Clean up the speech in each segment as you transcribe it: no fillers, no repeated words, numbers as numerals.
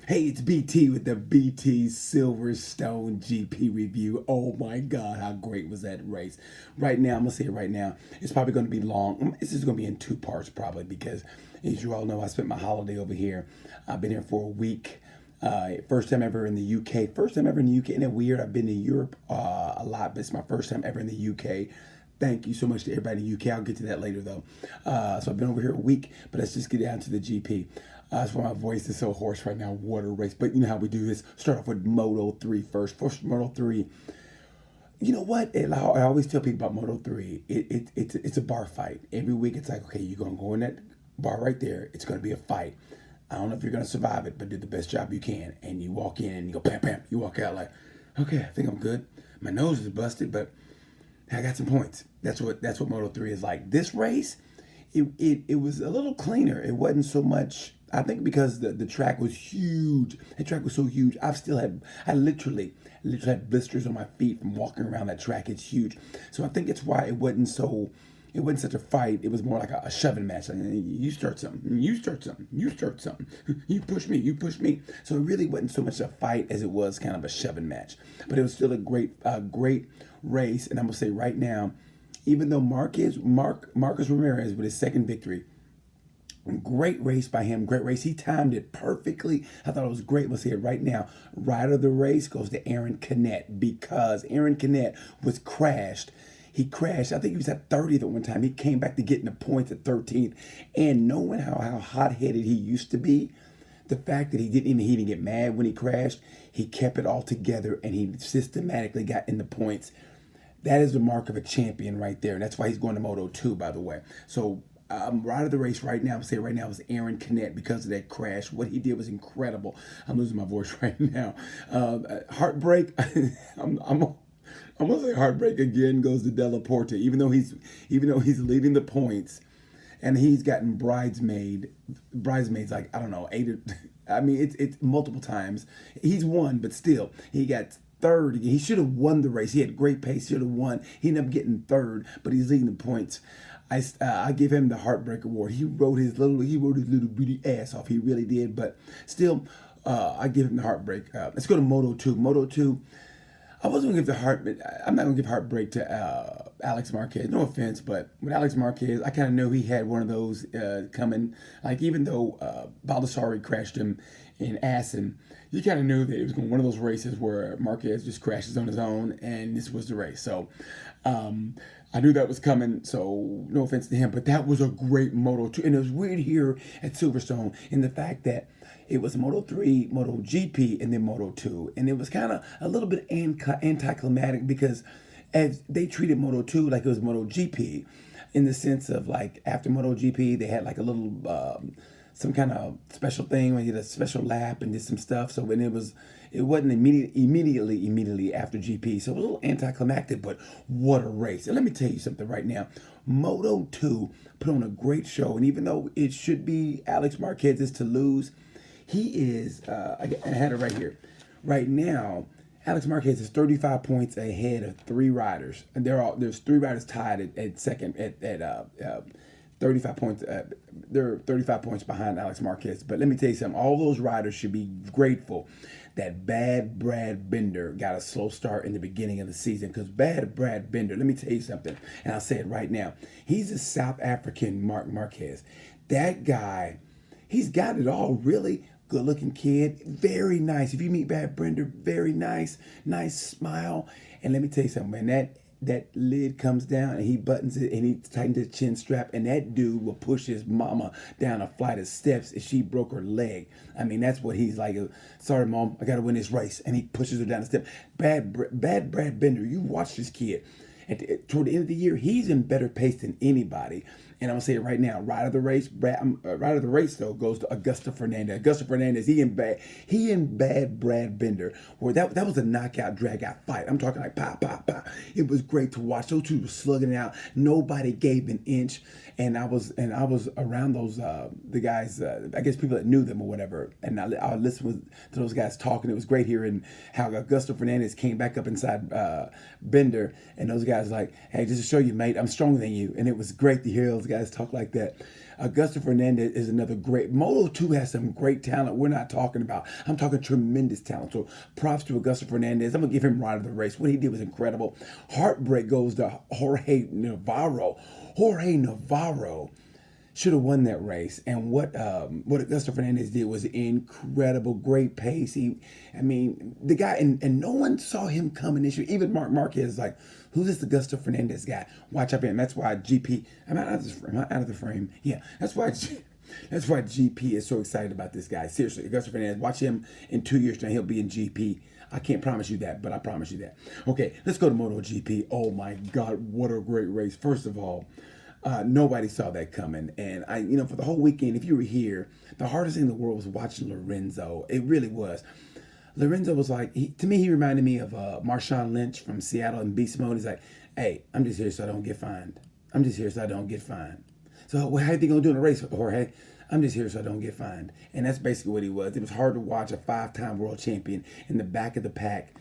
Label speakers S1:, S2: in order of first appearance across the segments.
S1: Hey, it's BT with the BT Silverstone GP review. Oh my God, how great was that race? Right now, I'm gonna say it right now. It's probably gonna be long. This is gonna be in two parts probably because, as you all know, I spent my holiday over here. I've been here for a week. First time ever in the UK. First time ever in the UK. Isn't it weird? I've been to Europe a lot, but it's my first time ever in the UK. Thank you so much to everybody in the UK. I'll get to that later though. So I've been over here a week, but let's just get down to the GP. That's why my voice is so hoarse right now. Water race, but you know how we do this. Start off with Moto 3 first. First Moto 3. You know what? I always tell people about Moto 3. It's a bar fight. Every week it's like, okay, you're gonna go in that bar right there. It's gonna be a fight. I don't know if you're gonna survive it, but do the best job you can. And you walk in and you go pam pam. You walk out like, okay, I think I'm good. My nose is busted, but I got some points. That's what Moto 3 is like. This race, it was a little cleaner. It wasn't so much. I think because the track was huge. The track was so huge. I literally had blisters on my feet from walking around that track. It's huge. So I think it's why it wasn't such a fight. It was more like a shoving match. Like, you start something, you start something, you start something. You push me, you push me. So it really wasn't so much a fight as it was kind of a shoving match. But it was still a great race. And I'm gonna say right now, even though Marcus Ramirez with his second victory, great race by him. Great race. He timed it perfectly. I thought it was great. Let's see it right now. Rider of the race goes to Aaron Canet because Aaron Canet was crashed. He crashed. I think he was at 30th at one time. He came back to getting the points at 13th. And knowing how hot-headed he used to be, the fact that he didn't get mad when he crashed, he kept it all together and he systematically got in the points. That is the mark of a champion right there. And that's why he's going to Moto 2, by the way. So right of the race right now, I'm saying right now is Aaron Canet because of that crash. What he did was incredible. I'm losing my voice right now. Heartbreak. I'm gonna say heartbreak again goes to Della Porta, even though he's leading the points, and he's gotten bridesmaids like I don't know eight. I mean it's multiple times. He's won, but still he got third. He should have won the race. He had great pace. Should have won. He ended up getting third, but he's leading the points. I give him the heartbreak award. He wrote his little bitty ass off. He really did. But still, I give him the heartbreak. Let's go to Moto 2. Moto 2. I wasn't gonna give I'm not gonna give heartbreak to Alex Marquez. No offense, but with Alex Marquez, I kind of knew he had one of those coming. Like even though Baldessari crashed him in Assen, you kind of knew that it was going to one of those races where Marquez just crashes on his own, and this was the race. So I knew that was coming. So no offense to him, but that was a great Moto 2, and it was weird here at Silverstone in the fact that it was Moto 3, Moto GP, and then Moto 2. And it was kind of a little bit anticlimactic because as they treated Moto 2 like it was Moto GP in the sense of like after Moto GP, they had like a little, some kind of special thing where you did a special lap and did some stuff. So when it wasn't immediately after GP. So it was a little anticlimactic, but what a race. And let me tell you something right now. Moto 2 put on a great show. And even though it should be Alex Marquez's to lose, he is, I had it right here. Right now, Alex Marquez is 35 points ahead of three riders. And there's three riders tied at second at 35 points. They're 35 points behind Alex Marquez. But let me tell you something. All those riders should be grateful that Bad Brad Binder got a slow start in the beginning of the season. Because Bad Brad Binder, let me tell you something, and I'll say it right now. He's a South African Marc Marquez. That guy, he's got it all, really. Good looking kid, very nice. If you meet Bad Brender, very nice smile. And let me tell you something, man, that lid comes down and he buttons it and he tightens his chin strap, and that dude will push his mama down a flight of steps if she broke her leg. I mean, that's what he's like. Sorry, mom, I gotta win this race. And he pushes her down the step. Bad Brad Bender, you watch this kid. Toward the end of the year, he's in better pace than anybody. And I'm gonna say it right now. Rider of the race though goes to Augusto Fernandez. Augusto Fernandez, he and bad Brad Binder. Where that was a knockout, drag out fight. I'm talking like pow, pow, pow. It was great to watch. Those two were slugging it out. Nobody gave an inch. And I was around those the guys. I guess people that knew them or whatever. And I listened to those guys talking. It was great hearing how Augusto Fernandez came back up inside Bender, and those guys like, hey, just to show you, mate, I'm stronger than you. And it was great to hear those guys talk like that. Augusto Fernandez is another great. Moto 2 has some great talent we're not talking about. I'm talking tremendous talent. So props to Augusto Fernandez. I'm going to give him right of the race. What he did was incredible. Heartbreak goes to Jorge Navarro. Jorge Navarro should have won that race. And what Augusto Fernandez did was incredible, great pace. I mean, the guy, and no one saw him coming this year. Even Mark Marquez is like, who's this Augusto Fernandez guy? Watch out for him. That's why GP. Am I out of the frame? Yeah, that's why. That's why GP is so excited about this guy. Seriously, Augusto Fernandez. Watch him in 2 years time. He'll be in GP. I can't promise you that, but I promise you that. Okay, let's go to MotoGP. Oh my God, what a great race! First of all. Nobody saw that coming. And for the whole weekend, if you were here, the hardest thing in the world was watching Lorenzo. It really was. Lorenzo was like, to me, he reminded me of Marshawn Lynch from Seattle in Beast Mode. He's like, hey, I'm just here so I don't get fined. I'm just here so I don't get fined. So how you think I'm going to do in a race, Jorge? I'm just here so I don't get fined. And that's basically what he was. It was hard to watch a 5-time world champion in the back of the pack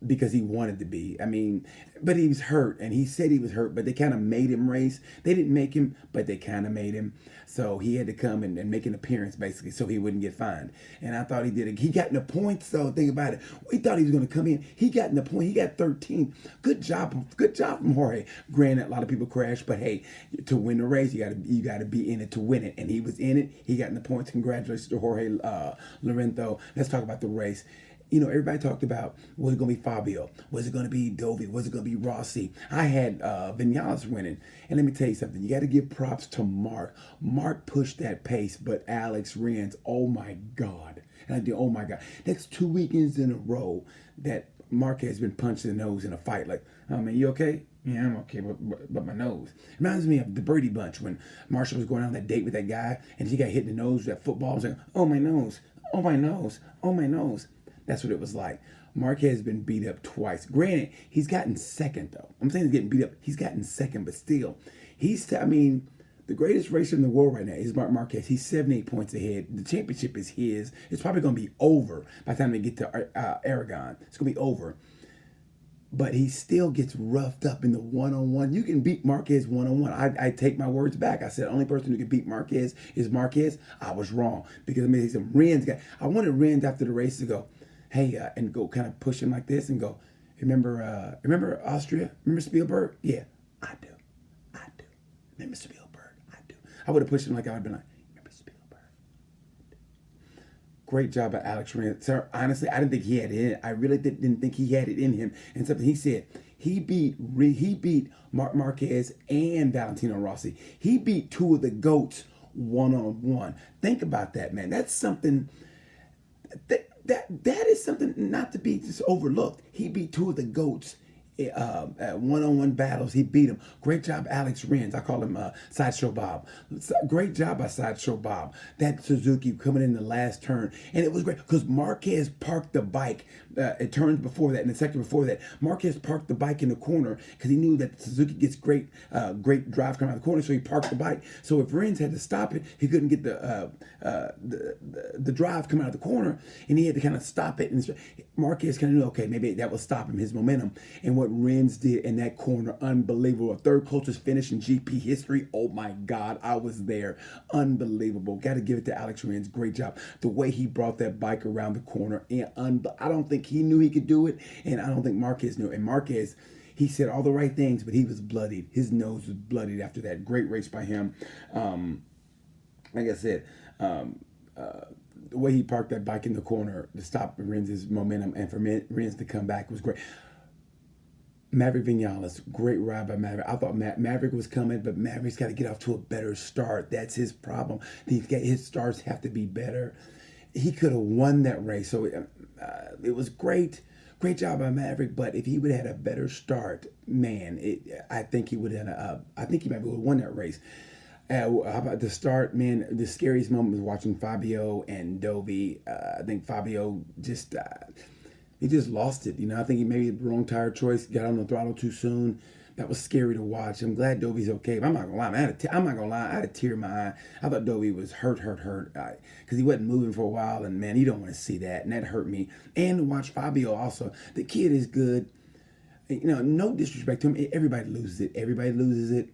S1: because he wanted to be. I mean, but he was hurt, and he said he was hurt, but they kind of made him race. They didn't make him, but they kind of made him. So he had to come and make an appearance, basically, so he wouldn't get fined. And I thought he did it. He got in the points, though. Think about it. We thought he was going to come in. He got in the point. He got 13. Good job from Jorge. Granted, a lot of people crashed, but hey, to win the race, you got to be in it to win it. And he was in it. He got in the points. Congratulations to Jorge Lorenzo. Let's talk about the race. Everybody talked about, was it going to be Fabio? Was it going to be Dovi? Was it going to be Rossi? I had Vinales winning. And let me tell you something. You got to give props to Mark. Mark pushed that pace, but Alex Rins, oh my God. And I did, oh my God. That's 2 weekends in a row that Mark has been punched in the nose in a fight. Like, oh man, you okay? Yeah, I'm okay, but my nose. Reminds me of the Birdie Bunch when Marshall was going on that date with that guy and he got hit in the nose with that football. I was like, oh my nose, oh my nose, oh my nose. That's what it was like. Marquez has been beat up twice. Granted, he's gotten second, though. I'm saying he's getting beat up. He's gotten second, but still. The greatest racer in the world right now is Marc Marquez. He's 78 points ahead. The championship is his. It's probably going to be over by the time they get to Aragon. It's going to be over. But he still gets roughed up in the one-on-one. You can beat Marquez one-on-one. I take my words back. I said the only person who can beat Marquez is Marquez. I was wrong. Because some Rins guy. I wanted Rins after the race to go, hey, and go kind of push him like this and go, remember Austria? Remember Spielberg? Yeah, I do. Remember Spielberg? I do. I would have pushed him like I would have been like, remember Spielberg? Great job by Alex Rins. Sir, honestly, I didn't think he had it in it. I really didn't think he had it in him. And something he said, he beat Marc Marquez and Valentino Rossi. He beat two of the GOATs one-on-one. Think about that, man. That's something... That is something not to be just overlooked. He beat two of the GOATs at one-on-one battles. He beat him. Great job, Alex Rins. I call him Sideshow Bob. Great job by Sideshow Bob. That Suzuki coming in the last turn. And it was great because Marquez parked the bike. It turns before that, and the second before that, Marquez parked the bike in the corner because he knew that Suzuki gets great drive coming out of the corner, so he parked the bike. So if Rins had to stop it, he couldn't get the drive coming out of the corner, and he had to kind of stop it. And Marquez kind of knew, okay, maybe that will stop him, his momentum. And what Rins did in that corner, unbelievable. A third closest finish in GP history. Oh my God, I was there. Unbelievable. Got to give it to Alex Rins. Great job. The way he brought that bike around the corner, and I don't think he knew he could do it, and I don't think Marquez knew. And Marquez, he said all the right things, but he was bloodied. His nose was bloodied after that. Great race by him. Like I said, the way he parked that bike in the corner to stop Rins' momentum and for Rins to come back was great. Maverick Vinales, great ride by Maverick. I thought Maverick was coming, but Maverick's got to get off to a better start. That's his problem. His starts have to be better. He could have won that race. So it was great. Great job by Maverick. But if he would have had a better start, man, I think he would have. I think he might have won that race. How about the start, man? The scariest moment was watching Fabio and Dovi. I think Fabio just he just lost it. I think he made the wrong tire choice, got on the throttle too soon. That was scary to watch. I'm glad Dovi's okay, but I'm not gonna lie, man. I'm not gonna lie. I had a tear in my eye. I thought Dovi was hurt, because he wasn't moving for a while, and man, you don't want to see that, and that hurt me. And to watch Fabio also, the kid is good. No disrespect to him. Everybody loses it.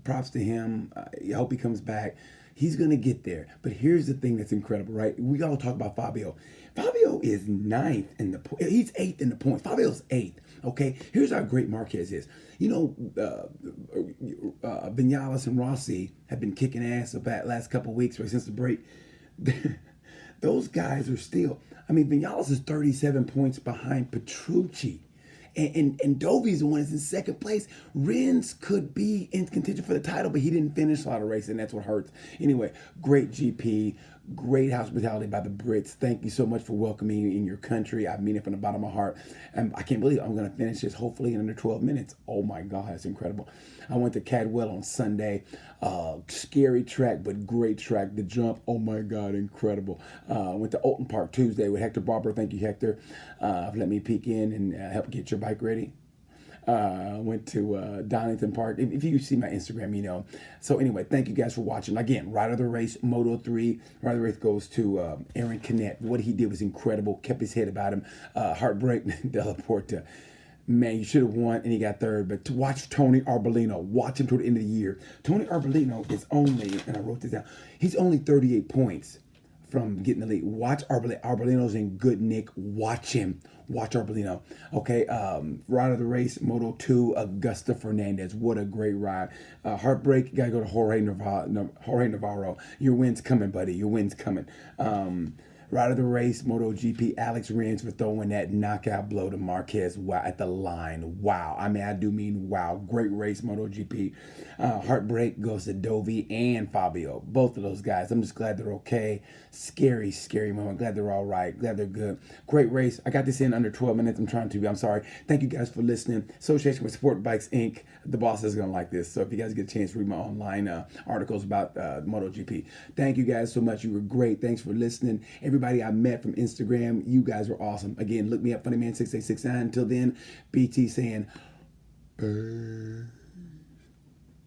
S1: Props to him. I hope he comes back. He's going to get there. But here's the thing that's incredible, right? We all talk about Fabio. Fabio is ninth in the point. He's eighth in the point. Fabio's eighth. Okay, here's how great Marquez is. You know, Vinales and Rossi have been kicking ass the last couple of weeks, right, since the break. Those guys are still. I mean, Vinales is 37 points behind Petrucci. And Dovi's the one that's in second place. Rins could be in contention for the title, but he didn't finish a lot of races, and that's what hurts. Anyway, great GP, great hospitality by the Brits. Thank you so much for welcoming me in your country. I mean it from the bottom of my heart. And I can't believe I'm going to finish this hopefully in under 12 minutes. Oh my God, that's incredible. I went to Cadwell on Sunday. Scary track, but great track. The jump, oh my God, incredible. Went to Alton Park Tuesday with Hector Barber. Thank you, Hector, for letting me peek in and help get your bike ready. Went to Donington Park. If you see my Instagram, you know. So anyway, thank you guys for watching. Again, Rider of the Race, Moto 3. Rider of the Race goes to Aaron Canet. What he did was incredible. Kept his head about him. Heartbreak, Della Porta. Man, you should have won, and he got third. But to watch Tony Arbolino, watch him toward the end of the year. Tony Arbolino is only, and I wrote this down, he's only 38 points from getting the lead. Watch Arbolino. Arbolino's in good nick. Watch him. Watch Arbolino. Okay, Rider of the Race, Moto 2, Augusta Fernandez. What a great ride. Heartbreak, got to go to Jorge Navarro. Your win's coming, buddy. Your win's coming. Rider of the Race, MotoGP, Alex Rins for throwing that knockout blow to Marquez at the line. Wow. I mean, I do mean wow. Great race, MotoGP. Heartbreak goes to Dovi and Fabio. Both of those guys. I'm just glad they're okay. Scary, scary moment. Glad they're all right. Glad they're good. Great race. I got this in under 12 minutes. I'm trying to. I'm sorry. Thank you guys for listening. Association with Sport Bikes, Inc. The boss is going to like this. So if you guys get a chance to read my online articles about MotoGP. Thank you guys so much. You were great. Thanks for listening. Everybody I met from Instagram, you guys were awesome. Again, look me up, Funnyman6869. Until then, BT saying,